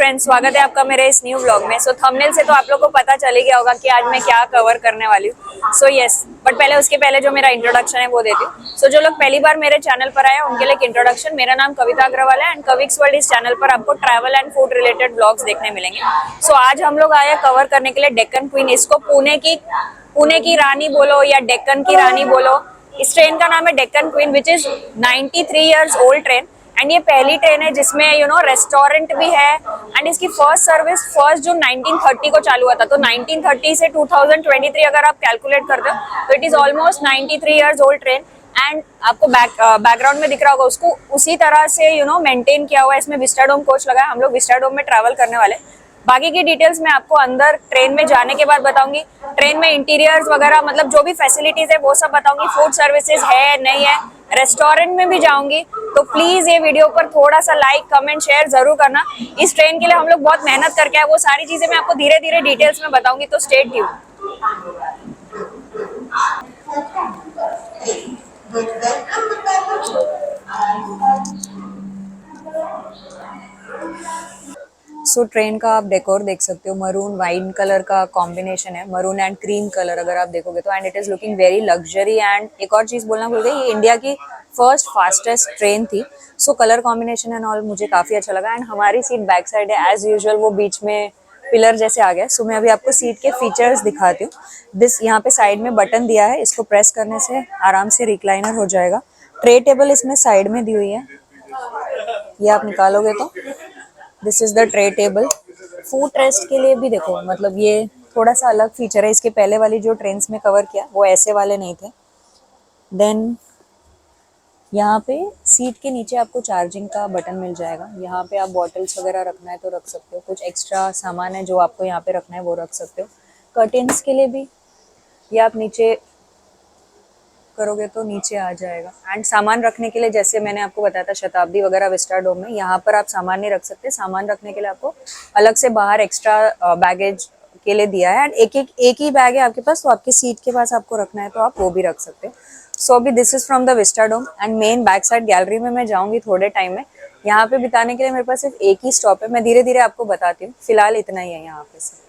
Friends, स्वागत है आपका मेरे इस न्यू व्लॉग में। सो थंबनेल से तो आप लोग को पता चल ही गया होगा कि आज मैं क्या कवर करने वाली हूँ। सो यस, बट पहले उसके पहले जो मेरा इंट्रोडक्शन है वो देती हूँ। सो जो लोग पहली बार मेरे चैनल पर आए उनके लिए एक इंट्रोडक्शन। मेरा नाम कविता अग्रवाल है एंड कविक्स वर्ल्ड इस चैनल पर आपको travel and food related vlogs देखने मिलेंगे। सो आज हम लोग आए कवर करने के लिए डेक्कन क्वीन। इसको पुणे की रानी बोलो या डेक्कन की रानी बोलो। इस ट्रेन का नाम है Deccan queen which is 93 years old train and ये पहली ट्रेन है जिसमें रेस्टोरेंट भी है। एंड इसकी फर्स्ट सर्विस 1 जून 1930 को चालू हुआ था। तो 1930 से 2023 अगर आप कैलकुलेट करते हो तो it is almost 93 years old train. And आपको बैकग्राउंड में दिख रहा होगा उसको उसी तरह से मेंटेन किया हुआ है। इसमें विस्टाडोम कोच लगा है। हम लोग विस्टाडोम में ट्रैवल करने वाले। बाकी की डिटेल्स मैं आपको अंदर ट्रेन में जाने के बाद बताऊंगी। ट्रेन में इंटीरियर्स वगैरह मतलब जो भी फैसिलिटीज है वो सब बताऊंगी। फूड सर्विसेज है नहीं है, रेस्टोरेंट में भी जाऊंगी। तो प्लीज ये वीडियो पर थोड़ा सा लाइक कमेंट शेयर जरूर करना। इस ट्रेन के लिए हम लोग बहुत मेहनत करके आए, वो सारी चीजें मैं आपको धीरे धीरे डिटेल्स में बताऊंगी। तो स्टे ट्यून्ड। सो ट्रेन का आप डेकोर देख सकते हो। मरून वाइन कलर का कॉम्बिनेशन है, मरून एंड क्रीम कलर अगर आप देखोगे तो। And it is looking very luxury. And एक और चीज बोलना भूल गई, ये इंडिया की फर्स्ट फास्टेस्ट ट्रेन थी। सो कलर कॉम्बिनेशन एंड ऑल मुझे काफी अच्छा लगा। एंड हमारी सीट बैक साइड है एज यूजुअल, वो बीच में पिलर जैसे आ गया। सो मैं अभी आपको सीट के फीचर्स दिखाती हूँ। दिस यहाँ पे साइड में बटन दिया है, इसको प्रेस करने से आराम से रिक्लाइनर हो जाएगा। ट्रे टेबल इसमें साइड में दी हुई है, ये आप निकालोगे तो this is the tray table. Food rest के लिए भी देखो, मतलब ये थोड़ा सा अलग फीचर है। इसके पहले वाली जो ट्रेन्स में कवर किया वो ऐसे वाले नहीं थे। देन यहाँ पे सीट के नीचे आपको चार्जिंग का बटन मिल जाएगा। यहाँ पे आप बॉटल्स वगैरह रखना है तो रख सकते हो। कुछ एक्स्ट्रा सामान है जो आपको यहाँ पे रखना है वो रख सकते हो। कर्टेन्स के लिए भी ये आप नीचे करोगे तो नीचे आ जाएगा। एंड सामान रखने के लिए जैसे मैंने आपको बताया था शताब्दी वगैरह विस्टाडोम में, यहाँ पर आप सामान नहीं रख सकते। सामान रखने के लिए आपको अलग से बाहर एक्स्ट्रा बैगेज के लिए दिया है। एंड एक ही बैग है आपके पास, तो आपकी सीट के पास आपको रखना है तो आप वो भी रख सकते हो। सो अभी this is from the vistadome and main back side gallery में मैं जाऊंगी थोड़े टाइम में। यहाँ पे बिताने के लिए मेरे पास सिर्फ एक ही स्टॉप है, मैं धीरे धीरे आपको बताती हूँ। फिलहाल इतना ही है यहाँ पे से।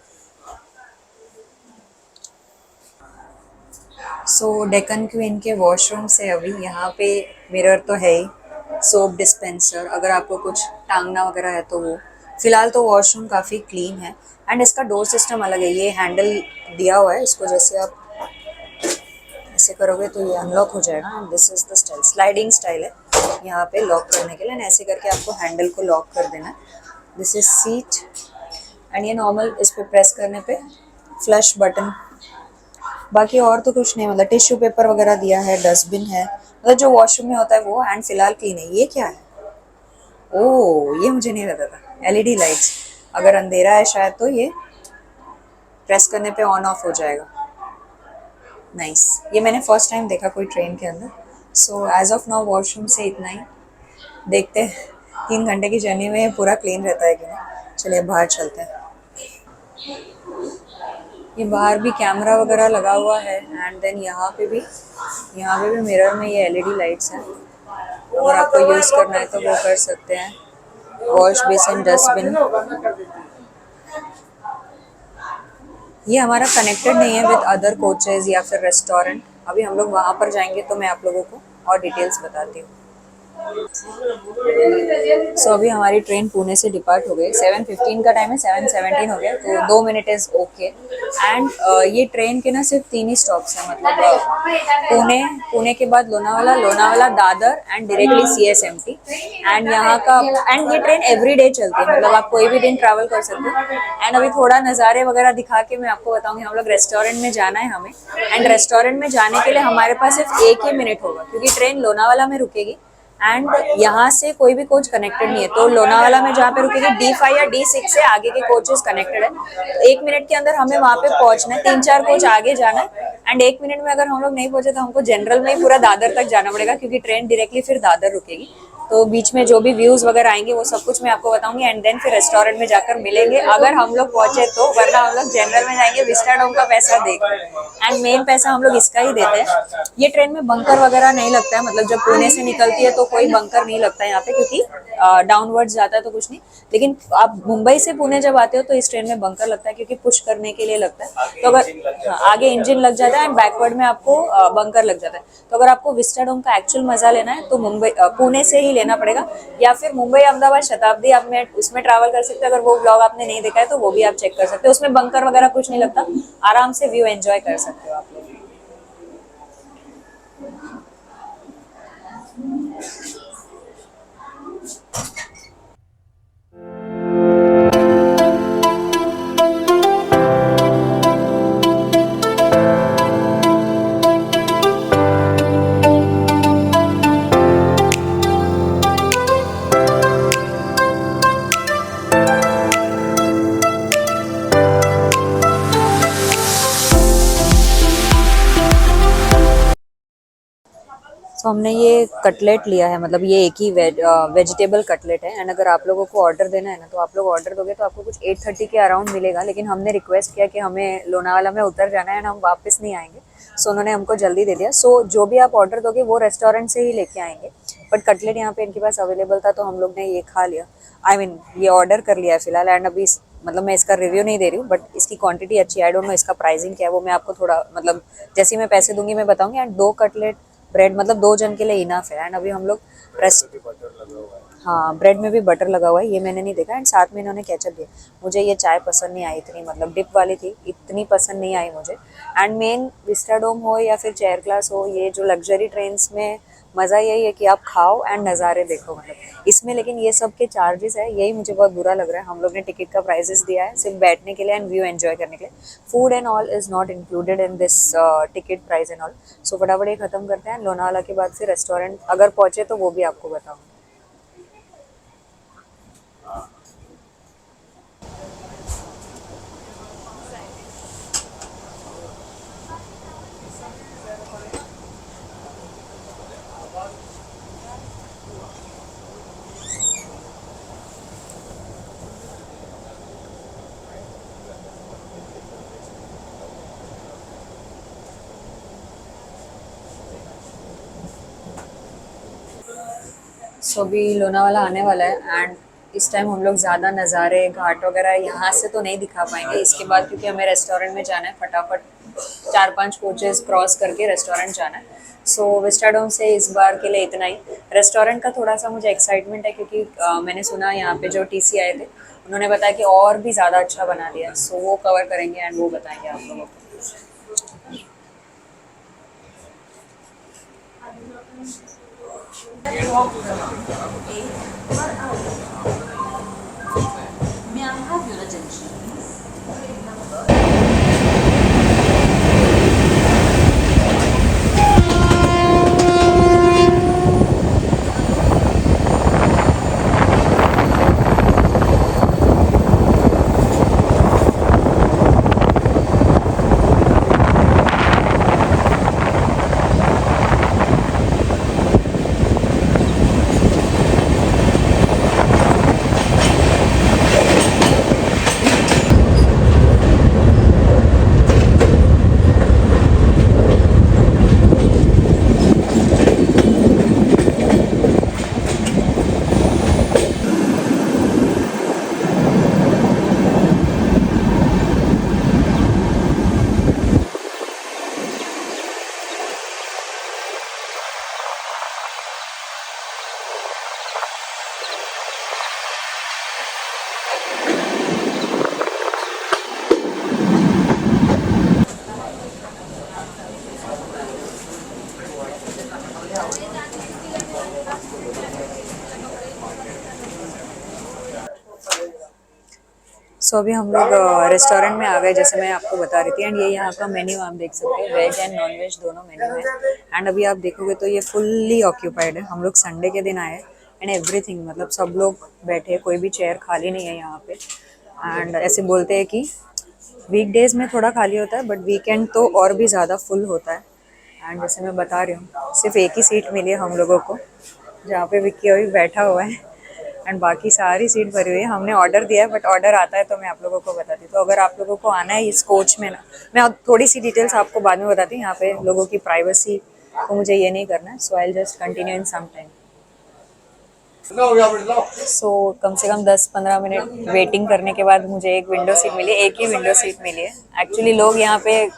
सो डेक्कन क्वीन के वॉशरूम से अभी यहाँ पे मिरर तो है ही, सोप डिस्पेंसर अगर आपको कुछ टांगना वगैरह है तो वो। फिलहाल तो वॉशरूम काफ़ी क्लीन है। एंड इसका डोर सिस्टम अलग है, ये हैंडल दिया हुआ है। इसको जैसे आप ऐसे करोगे तो ये अनलॉक हो जाएगा। And this is the style, sliding style है यहाँ पे लॉक करने के लिए। एंड ऐसे करके आपको हैंडल को लॉक कर देना है। दिस इज सीट एंड ये नॉर्मल, इस पे प्रेस करने पे फ्लश बटन। बाकी और तो कुछ नहीं, मतलब टिश्यू पेपर वगैरह दिया है, डस्टबिन है, मतलब जो वॉशरूम में होता है वो। एंड फिलहाल क्लीन है। ये क्या है? ओह, ये मुझे नहीं पता था। एलईडी लाइट्स, अगर अंधेरा है शायद तो ये प्रेस करने पे ऑन ऑफ हो जाएगा। नाइस, ये मैंने फर्स्ट टाइम देखा कोई ट्रेन के अंदर। So as of now washroom से इतना ही। देखते हैं 3 घंटे की जर्नी में पूरा क्लीन रहता है कि नहीं। चलिए बाहर चलते हैं। ये बाहर भी कैमरा वगैरह लगा हुआ है। एंड देन यहाँ पे भी मिरर में ये एलईडी लाइट्स हैं, अगर आपको यूज करना है तो वो कर सकते हैं। Wash basin, dustbin. ये हमारा कनेक्टेड नहीं है विद अदर कोचेज या फिर रेस्टोरेंट। अभी हम लोग वहाँ पर जाएंगे तो मैं आप लोगों को और डिटेल्स बताती हूँ। सो अभी हमारी ट्रेन पुणे से डिपार्ट हो गई। 7:15 का टाइम है, 7:17 हो गया, तो 2 मिनट इज ओके। एंड ये ट्रेन के ना सिर्फ 3 ही स्टॉप्स हैं, मतलब पुणे के बाद Lonavala, Lonavala Dadar and directly CSMT। And यहाँ का एंड ये ट्रेन एवरी डे चलती है, मतलब आप कोई भी दिन ट्रैवल कर सकते हो। एंड अभी थोड़ा नज़ारे वगैरह दिखा के मैं आपको बताऊंगी। हम लोग रेस्टोरेंट में जाना है हमें। एंड रेस्टोरेंट में जाने के लिए हमारे पास सिर्फ 1 ही मिनट होगा क्योंकि ट्रेन लोनावाला में रुकेगी। एंड यहाँ से कोई भी कोच कनेक्टेड नहीं है, तो लोनावाला में जहाँ पे रुकेगी D5 या D6 से आगे के कोचेस कनेक्टेड है। तो 1 मिनट के अंदर हमें वहाँ पे पहुँचना है। 3-4 कोच आगे जाना है। एंड 1 मिनट में अगर हम लोग नहीं पहुंचे तो हमको जनरल में ही पूरा दादर तक जाना पड़ेगा क्योंकि ट्रेन डायरेक्टली फिर दादर रुकेगी। तो बीच में जो भी व्यूज वगैरह आएंगे वो सब कुछ मैं आपको बताऊंगी एंड देन फिर रेस्टोरेंट में जाकर मिलेंगे अगर हम लोग पहुंचे तो, वरना हम लोग जनरल में जाएंगे विस्टा डोम का पैसा देकर। एंड मेन पैसा हम लोग इसका ही देते हैं। ये ट्रेन में बंकर वगैरह नहीं लगता है, मतलब जब पुणे से निकलती है तो कोई बंकर नहीं लगता है यहाँ पे, क्योंकि डाउनवर्ड जाता है तो कुछ नहीं। लेकिन आप मुंबई से पुणे जब आते हो तो इस ट्रेन में बंकर लगता है, क्योंकि पुश करने के लिए लगता है। तो अगर आगे इंजन लग जाता है एंड बैकवर्ड में आपको बंकर लग जाता है। तो अगर आपको विस्टाडोम का एक्चुअल मजा लेना है तो मुंबई पुणे से ही लेना पड़ेगा, या फिर मुंबई अहमदाबाद शताब्दी आप में उसमें ट्रैवल कर सकते हो। अगर वो ब्लॉग आपने नहीं देखा है तो वो भी आप चेक कर सकते हो, उसमें बंकर वगैरह कुछ नहीं लगता, आराम से व्यू एंजॉय कर सकते हो आप लोग। तो हमने ये कटलेट लिया है, मतलब ये एक ही वेजिटेबल कटलेट है। एंड अगर आप लोगों को ऑर्डर देना है ना तो आप लोग ऑर्डर दोगे तो आपको कुछ 8:30 के अराउंड मिलेगा। लेकिन हमने रिक्वेस्ट किया कि हमें लोनावाला में उतर जाना है एंड हम वापस नहीं आएंगे, सो उन्होंने हमको जल्दी दे दिया। सो जो भी आप ऑर्डर दोगे वो रेस्टोरेंट से ही लेके आएंगे। बट कटलेट यहाँ पे इनके पास अवेलेबल था तो हम लोग ने ये खा लिया, ये ऑर्डर कर लिया है फिलहाल। एंड अभी मतलब मैं इसका रिव्यू नहीं दे रही हूँ, बट इसकी क्वांटिटी अच्छी है। आई डोंट नो इसका प्राइसिंग क्या है, वो मैं आपको थोड़ा मतलब जैसे ही मैं पैसे दूंगी मैं बताऊंगी। एंड 2 कटलेट ब्रेड मतलब 2 जन के लिए इनफ है। एंड अभी हम लोग रेस्ट, हाँ ब्रेड में भी बटर लगा हुआ है, ये मैंने नहीं देखा। एंड साथ में इन्होंने केचप दिया। मुझे ये चाय पसंद नहीं आई इतनी, मतलब डिप वाली थी, इतनी पसंद नहीं आई मुझे। एंड मेन विस्टाडोम हो या फिर चेयर क्लास हो, ये जो लग्जरी ट्रेन्स में मज़ा यही है कि आप खाओ एंड नज़ारे देखो, मतलब इसमें। लेकिन ये सब के चार्जेस है, यही मुझे बहुत बुरा लग रहा है। हम लोग ने टिकट का प्राइजेस दिया है सिर्फ बैठने के लिए एंड व्यू एंजॉय करने के लिए। Food and all is not included in this ticket price and all. So फटाफट ये खत्म करते हैं, लोनावाला के बाद फिर रेस्टोरेंट अगर पहुंचे तो वो भी आपको बताऊंगी। सो अभी लोनावाला आने वाला है एंड इस टाइम हम लोग ज़्यादा नज़ारे घाट वगैरह यहाँ से तो नहीं दिखा पाएंगे इसके बाद, क्योंकि हमें रेस्टोरेंट में जाना है फटाफट। 4-5 कोचेस क्रॉस करके रेस्टोरेंट जाना है। सो विस्टाडोम से इस बार के लिए इतना ही। रेस्टोरेंट का थोड़ा सा मुझे एक्साइटमेंट है, क्योंकि मैंने सुना यहाँ पे जो टीसी आए थे उन्होंने बताया कि और भी ज़्यादा अच्छा बना दिया। सो वो कवर करेंगे एंड वो बताएंगे आप लोगों को। May I have your attention, please? सो अभी हम लोग रेस्टोरेंट में आ गए, जैसे मैं आपको बता रही थी। एंड ये यहाँ का मेन्यू आप देख सकते हैं, वेज एंड नॉन वेज दोनों मेन्यू है। एंड अभी आप देखोगे तो ये फुल्ली ऑक्यूपाइड है। हम लोग संडे के दिन आए एंड एवरीथिंग, मतलब सब लोग बैठे, कोई भी चेयर खाली नहीं है यहाँ पे। एंड ऐसे बोलते हैं कि वीकडेज में थोड़ा खाली होता है बट वीकेंड तो और भी ज़्यादा फुल होता है। एंड जैसे मैं बता रही हूँ सिर्फ एक ही सीट मिली है हम लोगों को। जहाँ पे विक्की अभी बैठा हुआ है एंड बाकी सारी सीट भरी हुई है। हमने ऑर्डर दिया है बट ऑर्डर आता है तो मैं आप लोगों को बताती हूँ। तो अगर आप लोगों को आना है इस कोच में ना, मैं अब थोड़ी सी डिटेल्स आपको बाद में बताती हूँ। यहाँ पे लोगों की प्राइवेसी को मुझे ये नहीं करना है, so I just continue in some time. So कम से कम 10-15 मिनट वेटिंग करने के बाद मुझे एक विंडो सीट मिली, एक ही विंडो सीट मिली है। एक्चुअली लोग यहाँ पे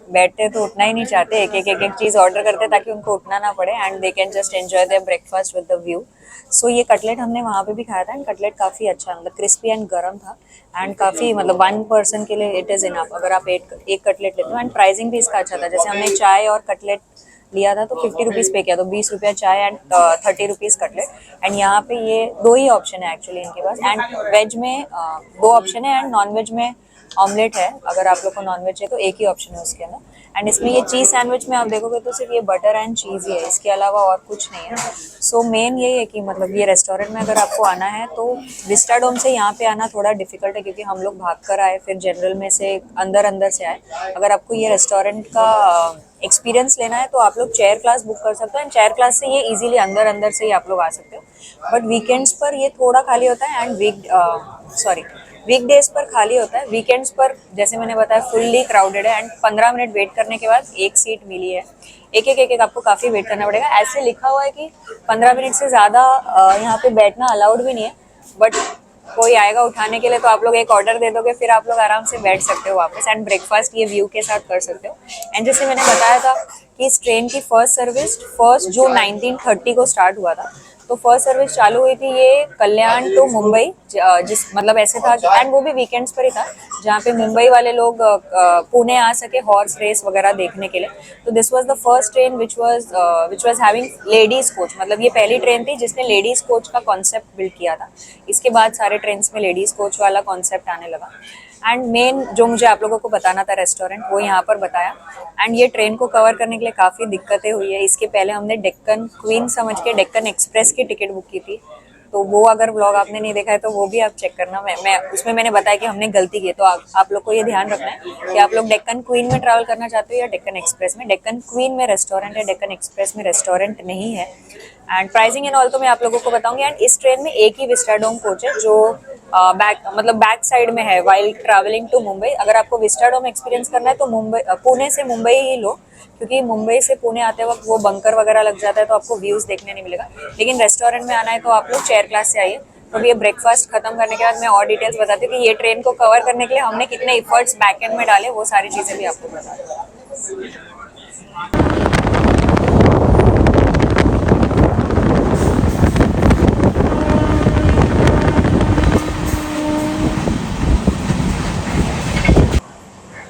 बैठते तो उठना ही नहीं चाहते, एक एक चीज ऑर्डर करते ताकि उनको उठना ना पड़े and they can just enjoy their breakfast with the view. So ये कटलेट हमने वहाँ पे भी खाया था एंड कटलेट काफ़ी अच्छा, मतलब क्रिस्पी एंड गर्म था एंड काफ़ी, मतलब 1 पर्सन के लिए इट इज़ इनफ अगर आप एक कटलेट लेते हो। एंड प्राइसिंग भी इसका अच्छा था, जैसे हमने चाय और कटलेट लिया था तो 50 रुपीज़ पे किया, तो 20 रुपया चाय एंड 30 रुपीज़ कटलेट। एंड यहाँ पे ये 2 ही ऑप्शन है एक्चुअली इनके पास, एंड वेज में 2 ऑप्शन है एंड नॉन वेज में ऑमलेट है। अगर आप लोग को नॉन वेज है तो एक ही ऑप्शन है उसके अंदर। एंड इसमें ये चीज़ सैंडविच में आप देखोगे तो सिर्फ ये बटर एंड चीज़ ही है, इसके अलावा और कुछ नहीं है। सो मेन यही है कि मतलब ये रेस्टोरेंट में अगर आपको आना है तो विस्टाडोम से यहाँ पे आना थोड़ा डिफिकल्ट है, क्योंकि हम लोग भाग कर आए, फिर जनरल में से अंदर अंदर से आए। अगर आपको ये रेस्टोरेंट का एक्सपीरियंस लेना है तो आप लोग चेयर क्लास बुक कर सकते हो एंड चेयर क्लास से ये इजीली अंदर अंदर से ही आप लोग आ सकते हो। बट वीकेंड्स पर ये थोड़ा खाली होता है एंड वीकडेज पर खाली होता है। वीकेंड्स पर जैसे मैंने बताया फुल्ली क्राउडेड है एंड 15 मिनट वेट करने के बाद एक सीट मिली है। एक एक आपको काफ़ी वेट करना पड़ेगा। ऐसे लिखा हुआ है कि 15 मिनट से ज़्यादा यहाँ पे बैठना अलाउड भी नहीं है, बट कोई आएगा उठाने के लिए तो आप लोग एक ऑर्डर दे दोगे, फिर आप लोग आराम से बैठ सकते हो वापस एंड ब्रेकफास्ट ये व्यू के साथ कर सकते हो। एंड जैसे मैंने बताया था कि इस ट्रेन की फर्स्ट सर्विस 1 जून 1930 को स्टार्ट हुआ था। तो फर्स्ट सर्विस चालू हुई थी ये कल्याण टू मुंबई, जिस मतलब ऐसे था एंड वो भी वीकेंड्स पर ही था, जहाँ पे मुंबई वाले लोग पुणे आ सके हॉर्स रेस वगैरह देखने के लिए। तो this was the first train which was having ladies coach, मतलब ये पहली ट्रेन थी जिसने लेडीज कोच का कॉन्सेप्ट बिल्ड किया था। इसके बाद सारे ट्रेन में लेडीज कोच वाला कॉन्सेप्ट आने लगा। एंड मेन जो मुझे आप लोगों को बताना था रेस्टोरेंट, वो यहाँ पर बताया। एंड ये ट्रेन को कवर करने के लिए काफ़ी दिक्कतें हुई है। इसके पहले हमने डेक्कन क्वीन समझ के डेक्कन एक्सप्रेस की टिकट बुक की थी, तो वो अगर व्लॉग आपने नहीं देखा है तो वो भी आप चेक करना। मैं उसमें मैंने बताया कि हमने गलती की है, तो आप लोग को ये ध्यान रखना है कि आप लोग डेक्कन क्वीन में ट्रैवल करना चाहते हो या डेक्कन एक्सप्रेस में। डेक्कन क्वीन में रेस्टोरेंट है, डेक्कन एक्सप्रेस में रेस्टोरेंट नहीं है। एंड प्राइसिंग एंड ऑल तो मैं आप लोगों को बताऊंगी। एंड इस ट्रेन में एक ही विस्टाडोम कोच है जो बैक साइड में है वाइल ट्रैवलिंग टू मुंबई। अगर आपको विस्टाडोम एक्सपीरियंस करना है तो पुणे से मुंबई ही लो, क्योंकि मुंबई से पुणे आते वक्त वो बंकर वगैरह लग जाता है तो आपको व्यूज देखने नहीं मिलेगा। लेकिन रेस्टोरेंट में आना है तो आप लोग चेयर क्लास से आइए। तो अभी ये ब्रेकफास्ट खत्म करने के बाद मैं और डिटेल्स बताती हूँ कि ये ट्रेन को कवर करने के लिए हमने कितने इफर्ट्स बैक एंड में डाले, वो सारी चीजें भी आपको बता दूँ।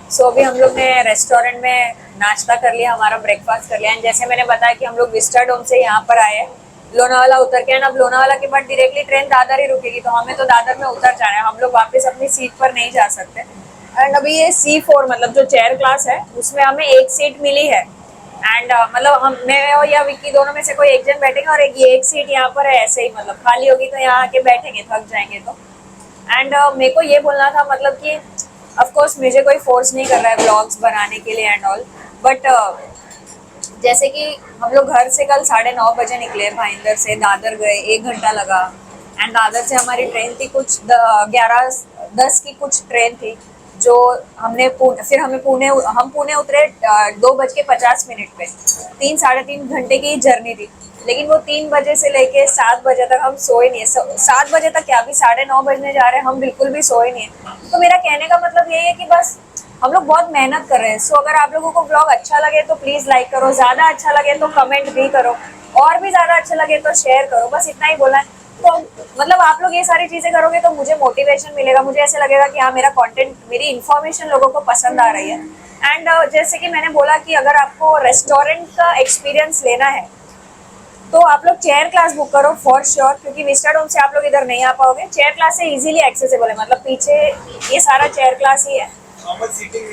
सो अभी हम लोग ने रेस्टोरेंट में नाश्ता कर लिया, हमारा ब्रेकफास्ट कर लिया। एंड जैसे मैंने बताया कि हम लोग विस्टाडोम से यहाँ पर आए हैं, लोनावाला उतर के। एंड अब लोनावाला के बाद डायरेक्टली ट्रेन दादर ही रुकेगी, तो हमें तो दादर में उतर जाना है, हम लोग वापस अपनी सीट पर नहीं जा सकते। एंड अभी ये C4 मतलब जो चेयर क्लास है उसमें हमें एक सीट मिली है। एंड मतलब मैं और या विक्की दोनों में से कोई एक जन बैठेंगे और एक सीट यहाँ पर है ऐसे ही, मतलब खाली होगी तो यहाँ आके बैठेंगे, थक जाएंगे तो। एंड मेरे को ये बोलना था मतलब कि ऑफ कोर्स मुझे कोई फोर्स नहीं कर रहा है ब्लॉग्स बनाने के लिए एंड ऑल, बट जैसे कि हम लोग घर से कल 9:30 बजे निकले भाईंदर से, दादर गए, 1 घंटा लगा। एंड दादर से हमारी ट्रेन थी कुछ 11:10 की कुछ ट्रेन थी, जो फिर हमें पुणे उतरे 2:50 पे। 3-3.5 घंटे की जर्नी थी, लेकिन वो 3 बजे से लेके 7 बजे तक हम सोए नहीं है। 7 बजे तक क्या, अभी 9:30 बजने जा रहे हैं, हम बिल्कुल भी सोए नहीं है। तो मेरा कहने का मतलब यही है कि बस हम लोग बहुत मेहनत कर रहे हैं। सो अगर आप लोगों को ब्लॉग अच्छा लगे तो प्लीज लाइक करो, ज्यादा अच्छा लगे तो कमेंट भी करो, और भी ज्यादा अच्छा लगे तो शेयर करो। बस इतना ही बोला है। तो मतलब आप लोग ये सारी चीजें करोगे तो मुझे मोटिवेशन मिलेगा, मुझे ऐसे लगेगा कि हाँ मेरा कंटेंट, मेरी इन्फॉर्मेशन लोगों को पसंद आ रही है। एंड जैसे कि मैंने बोला कि अगर आपको रेस्टोरेंट का एक्सपीरियंस लेना है तो आप लोग चेयर क्लास बुक करो फॉर श्योर, क्योंकि विस्टाडोम से आप लोग इधर नहीं आ पाओगे। चेयर क्लास से इजीली एक्सेसिबल है, मतलब पीछे ये सारा चेयर क्लास ही है। सीटिंग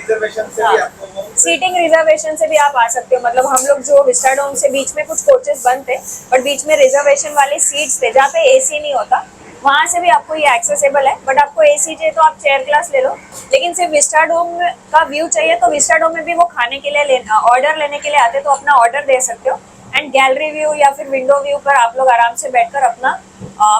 रिजर्वेशन से भी आप आ सकते हो। मतलब हम लोग जो विस्टाडोम से बीच में कुछ कोचेस बंद थे, बट बीच में रिजर्वेशन वाली सीट्स थे जहाँ पे AC नहीं होता, वहां से भी आपको ये एक्सेसिबल है। बट आपको AC चाहिए तो आप चेयर क्लास ले लो, लेकिन सिर्फ विस्टाडोम का व्यू चाहिए तो विस्टाडोम में भी वो खाने के लिए ऑर्डर लेने के लिए आते, तो अपना ऑर्डर दे सकते हो। एंड गैलरी व्यू या फिर विंडो व्यू पर आप लोग आराम से बैठकर अपना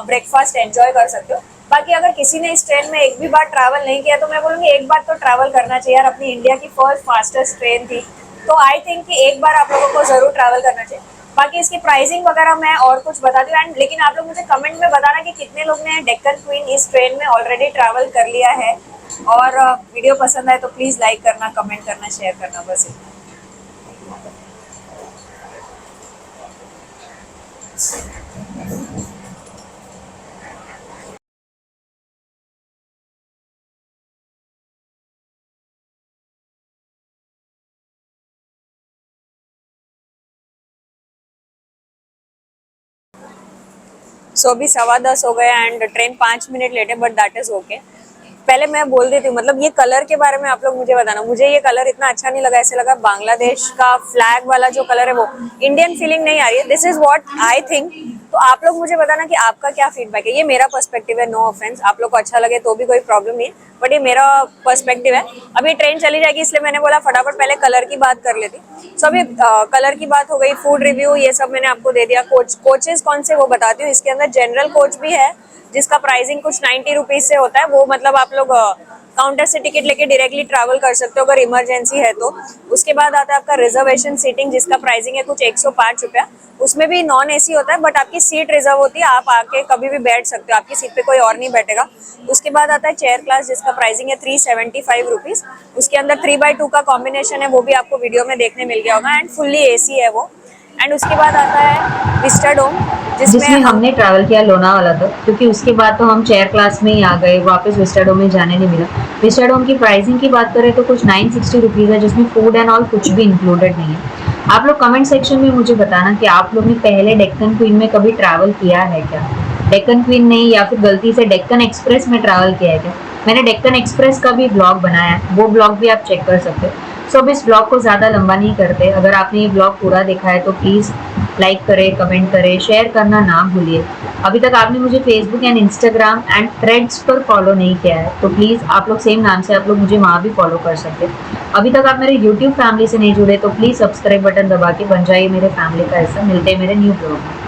ब्रेकफास्ट एंजॉय कर सकते हो। बाकी अगर किसी ने इस ट्रेन में एक भी बार ट्रैवल नहीं किया तो मैं बोलूँगी एक बार तो ट्रैवल करना चाहिए यार, अपनी इंडिया की फर्स्ट फास्टेस्ट ट्रेन थी, तो आई थिंक कि एक बार आप लोगों को जरूर ट्रैवल करना चाहिए। बाकी इसकी प्राइसिंग वगैरह मैं और कुछ बता दूँ एंड लेकिन आप लोग मुझे कमेंट में बताना कि कितने लोग ने डेक्कन क्वीन इस ट्रेन में ऑलरेडी ट्रैवल कर लिया है। और वीडियो पसंद आए तो प्लीज़ लाइक करना, कमेंट करना, शेयर करना, बस इतना। सो अभी 10:15 हो गए एंड ट्रेन 5 मिनट लेट है, बट दैट इज ओके। पहले मैं बोल देती हूँ, मतलब ये कलर के बारे में आप लोग मुझे बताना। मुझे ये कलर इतना अच्छा नहीं लगा, ऐसे लगा बांग्लादेश का फ्लैग वाला जो कलर है वो इंडियन फीलिंग नहीं आ रही है। This is what I think. तो आप लोग मुझे बताना कि आपका क्या फीडबैक है। ये मेरा पर्सपेक्टिव है, नो ऑफेंस, आप लोग को अच्छा लगे तो भी कोई प्रॉब्लम नहीं है, बट ये मेरा पर्सपेक्टिव है। अभी ट्रेन चली जाएगी इसलिए मैंने बोला फटाफट पहले कलर की बात कर लेती। सो अभी कलर की बात हो गई, फूड रिव्यू ये सब मैंने आपको दे दिया। कोचेस कौन से वो बताती हूँ। इसके अंदर जनरल कोच भी है जिसका प्राइसिंग कुछ 90 रुपीज से होता है, वो मतलब आप लोग काउंटर से टिकट लेके डायरेक्टली ट्रैवल कर सकते हो अगर इमरजेंसी है तो। उसके बाद आता है आपका रिजर्वेशन सीटिंग जिसका प्राइसिंग है कुछ 105 रुपया। उसमें भी नॉन एसी होता है बट आपकी सीट रिजर्व होती है, आप आके कभी भी बैठ सकते हो, आपकी सीट पे कोई और नहीं बैठेगा। उसके बाद आता है चेयर क्लास जिसका प्राइसिंग है 375 रुपीज। उसके अंदर 3x2 का कॉम्बिनेशन है, वो भी आपको वीडियो में देखने मिल गया होगा, एंड फुल्ली एसी है वो। एंड उसके बाद आता है विस्टा डोम जिसमें हमने ट्रैवल किया लोनावाला तक, क्योंकि उसके बाद तो हम चेयर क्लास में ही आ गए, वापस विस्टाडोम में जाने नहीं मिला। विस्टाडोम की प्राइसिंग की बात करें तो कुछ 960 रुपीज़ है, जिसमें फूड एंड ऑल कुछ भी इंक्लूडेड नहीं है। आप लोग कमेंट सेक्शन में मुझे बताना कि आप लोग ने पहले डेक्कन क्वीन में कभी ट्रैवल किया है क्या। डेक्कन क्वीन नहीं, या फिर गलती से डेक्कन एक्सप्रेस में ट्रैवल किया है क्या। मैंने डेक्कन एक्सप्रेस का भी ब्लॉग बनाया है, वो ब्लॉग भी आप चेक कर सकते हो। सो अब इस ब्लॉग को ज़्यादा लंबा नहीं करते। अगर आपने ये ब्लॉग पूरा देखा है तो प्लीज़ लाइक करें, कमेंट करें, शेयर करना ना भूलिए। अभी तक आपने मुझे Facebook and Instagram and threads पर फॉलो नहीं किया है तो प्लीज़ आप लोग सेम नाम से आप लोग मुझे वहाँ भी फॉलो कर सकते हैं। अभी तक आप मेरे यूट्यूब फैमिली से नहीं जुड़े तो प्लीज़ सब्सक्राइब बटन दबा के बन जाइए मेरे फैमिली का हिस्सा। मिलते हैं मेरे न्यू ब्लॉग में।